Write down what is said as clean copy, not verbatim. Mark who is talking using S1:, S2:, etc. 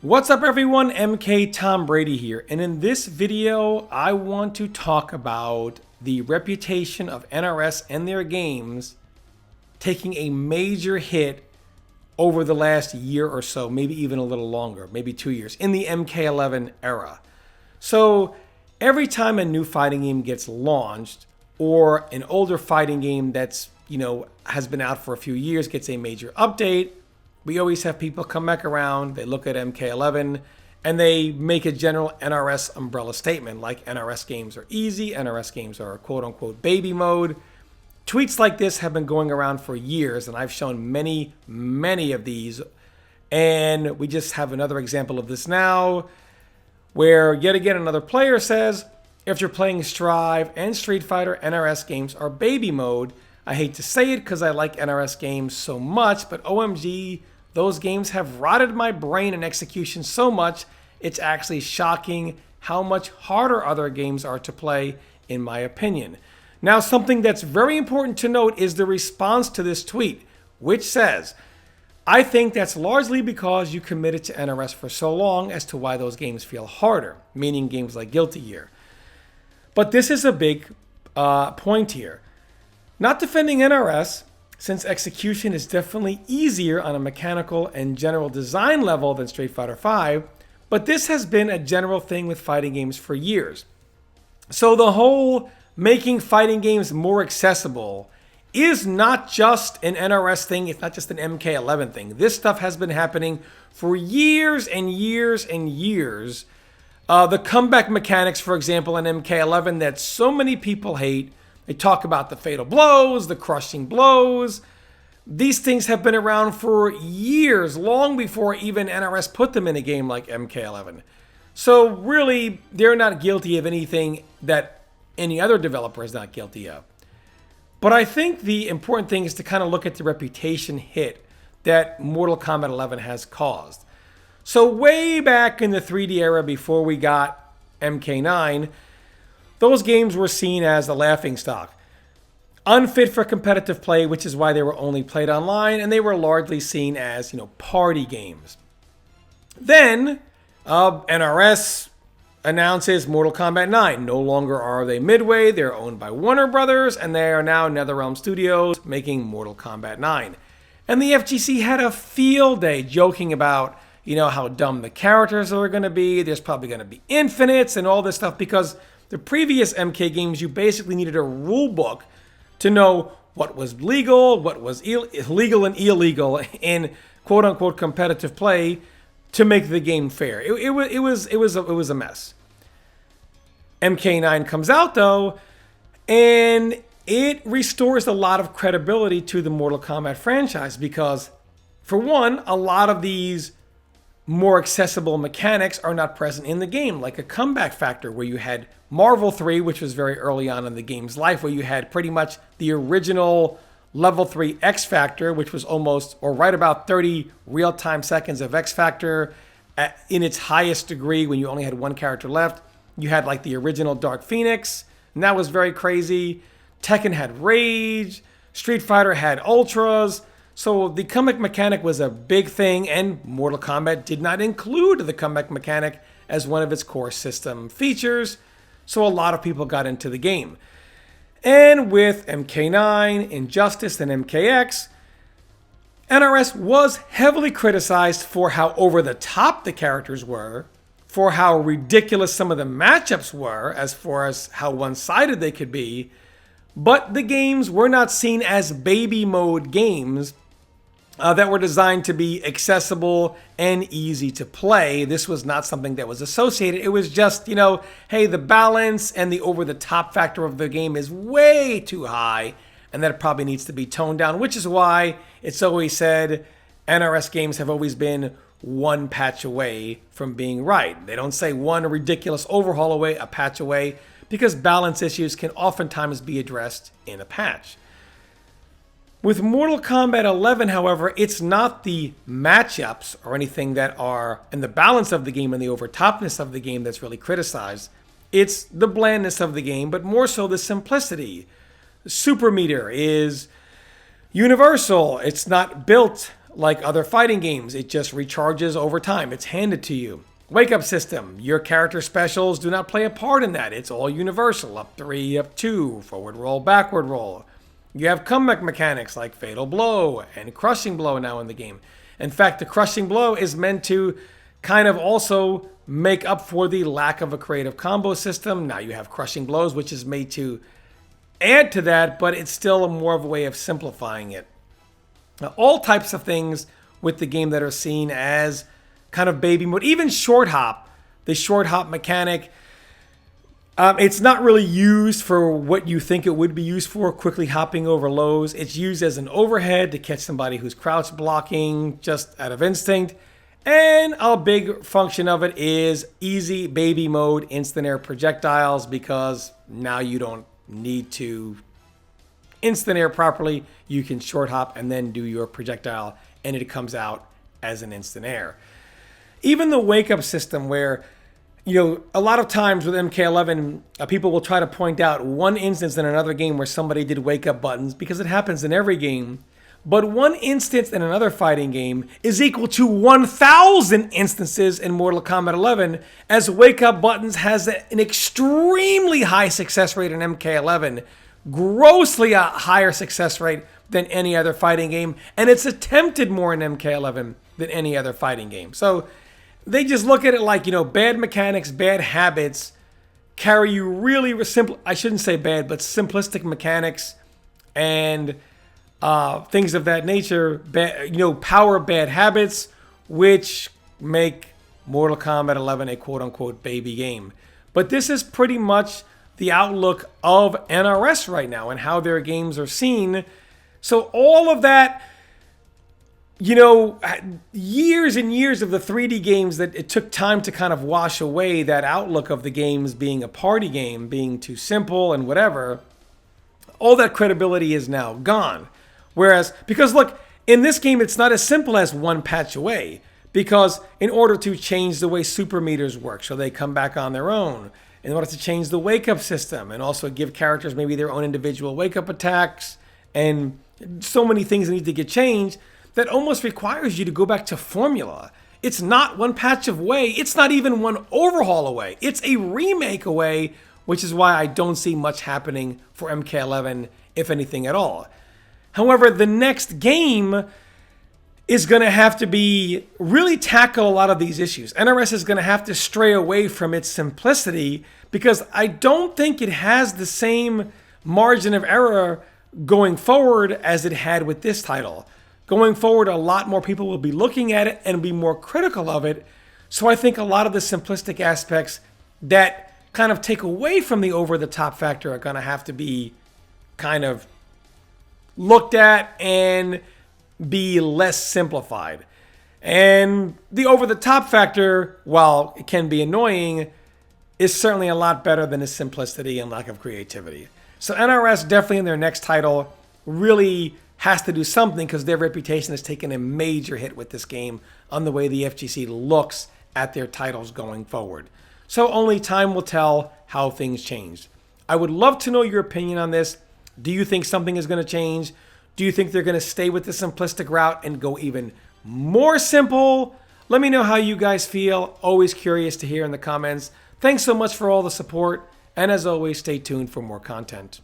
S1: What's up everyone, MK Tom Brady here, and in this video I want to talk about the reputation of NRS and their games taking a major hit over the last year or so, maybe even a little longer, maybe 2 years, in the MK11 era. So every time a new fighting game gets launched, or an older fighting game that's, has been out for a few years gets a major update, we always have people come back around, they look at MK11, and they make a general NRS umbrella statement, like NRS games are easy, NRS games are quote-unquote baby mode. Tweets like this have been going around for years, and I've shown many of these. And we just have another example of this now, where yet again another player says, if you're playing Strive and Street Fighter, NRS games are baby mode. I hate to say it because I like NRS games so much, but OMG, those games have rotted my brain and execution so much, it's actually shocking how much harder other games are to play, in my opinion. Now, something that's very important to note is the response to this tweet, which says, I think that's largely because you committed to NRS for so long as to why those games feel harder, meaning games like Guilty Gear. But this is a big point here. Not defending NRS, since execution is definitely easier on a mechanical and general design level than Street Fighter V, but this has been a general thing with fighting games for years. So the whole making fighting games more accessible is not just an NRS thing, it's not just an MK11 thing. This stuff has been happening for years and years and years. The comeback mechanics, for example, in MK11 that so many people hate. They talk about the fatal blows, the crushing blows. These things have been around for years, long before even NRS put them in a game like MK11. So really, they're not guilty of anything that any other developer is not guilty of. But I think the important thing is to kind of look at the reputation hit that Mortal Kombat 11 has caused. So way back in the 3D era before we got MK9, those games were seen as a laughingstock. Unfit for competitive play, which is why they were only played online, and they were largely seen as, party games. Then, NRS announces Mortal Kombat 9. No longer are they Midway, they're owned by Warner Brothers, and they are now NetherRealm Studios making Mortal Kombat 9. And the FGC had a field day joking about, how dumb the characters are going to be. There's probably going to be infinites and all this stuff, because the previous MK games, you basically needed a rule book to know what was legal, what was legal and illegal in quote-unquote competitive play to make the game fair. It was a mess. MK9 comes out though, and it restores a lot of credibility to the Mortal Kombat franchise because, for one, a lot of these more accessible mechanics are not present in the game, like a comeback factor where you had Marvel 3, which was very early on in the game's life, where you had pretty much the original level 3 X Factor, which was almost, or right about 30 real-time seconds of X Factor in its highest degree when you only had one character left. You had like the original Dark Phoenix, and that was very crazy. Tekken had Rage, Street Fighter had Ultras. So the comeback mechanic was a big thing, and Mortal Kombat did not include the comeback mechanic as one of its core system features. So a lot of people got into the game. And with MK9, Injustice, and MKX, NRS was heavily criticized for how over the top the characters were, for how ridiculous some of the matchups were, as far as how one-sided they could be. But the games were not seen as baby mode games that were designed to be accessible and easy to play. This was not something that was associated. It was just, hey, the balance and the over-the-top factor of the game is way too high, and that it probably needs to be toned down, which is why it's always said NRS games have always been one patch away from being right. They don't say one ridiculous overhaul away, a patch away, because balance issues can oftentimes be addressed in a patch. With Mortal Kombat 11, however, it's not the matchups or anything that are, and the balance of the game and the overtopness of the game that's really criticized. It's the blandness of the game, but more so the simplicity. The super meter is universal. It's not built like other fighting games. It just recharges over time. It's handed to you. Wake up system. Your character specials do not play a part in that. It's all universal. Up 3, up 2, forward roll, backward roll. You have comeback mechanics like Fatal Blow and Crushing Blow now in the game. In fact, the Crushing Blow is meant to kind of also make up for the lack of a creative combo system. Now you have Crushing Blows, which is made to add to that, but it's still more of a way of simplifying it. Now, all types of things with the game that are seen as kind of baby mode. Even short hop, the short hop mechanic, it's not really used for what you think it would be used for, quickly hopping over lows. It's used as an overhead to catch somebody who's crouch blocking just out of instinct. And a big function of it is easy baby mode, instant air projectiles, because now you don't need to instant air properly. You can short hop and then do your projectile, and it comes out as an instant air. Even the wake up system, where, you know, a lot of times with MK11, people will try to point out one instance in another game where somebody did wake up buttons, because it happens in every game. But one instance in another fighting game is equal to 1,000 instances in Mortal Kombat 11, as wake up buttons has an extremely high success rate in MK11, grossly a higher success rate than any other fighting game, and it's attempted more in MK11 than any other fighting game. So they just look at it like, you know, bad mechanics, bad habits carry you really simple, I shouldn't say bad, but simplistic mechanics and things of that nature, bad, you know, power bad habits, which make Mortal Kombat 11 a quote-unquote baby game. But this is pretty much the outlook of NRS right now and how their games are seen. So all of that, you know, years and years of the 3D games that it took time to kind of wash away that outlook of the games being a party game, being too simple and whatever, all that credibility is now gone. Whereas, because look, in this game, it's not as simple as one patch away, because in order to change the way super meters work, so they come back on their own, in order to change the wake up system and also give characters maybe their own individual wake up attacks, and so many things that need to get changed, that almost requires you to go back to formula. It's not one patch away. It's not even one overhaul away. It's a remake away, which is why I don't see much happening for MK11, if anything at all. However, the next game is going to have to be really tackle a lot of these issues. NRS is going to have to stray away from its simplicity, because I don't think it has the same margin of error going forward as it had with this title. Going forward, a lot more people will be looking at it and be more critical of it. So I think a lot of the simplistic aspects that kind of take away from the over-the-top factor are going to have to be kind of looked at and be less simplified. And the over-the-top factor, while it can be annoying, is certainly a lot better than its simplicity and lack of creativity. So NRS definitely in their next title really has to do something, because their reputation has taken a major hit with this game on the way the FGC looks at their titles going forward. So only time will tell how things change. I would love to know your opinion on this. Do you think something is going to change? Do you think they're going to stay with the simplistic route and go even more simple? Let me know how you guys feel. Always curious to hear in the comments. Thanks so much for all the support. And as always, stay tuned for more content.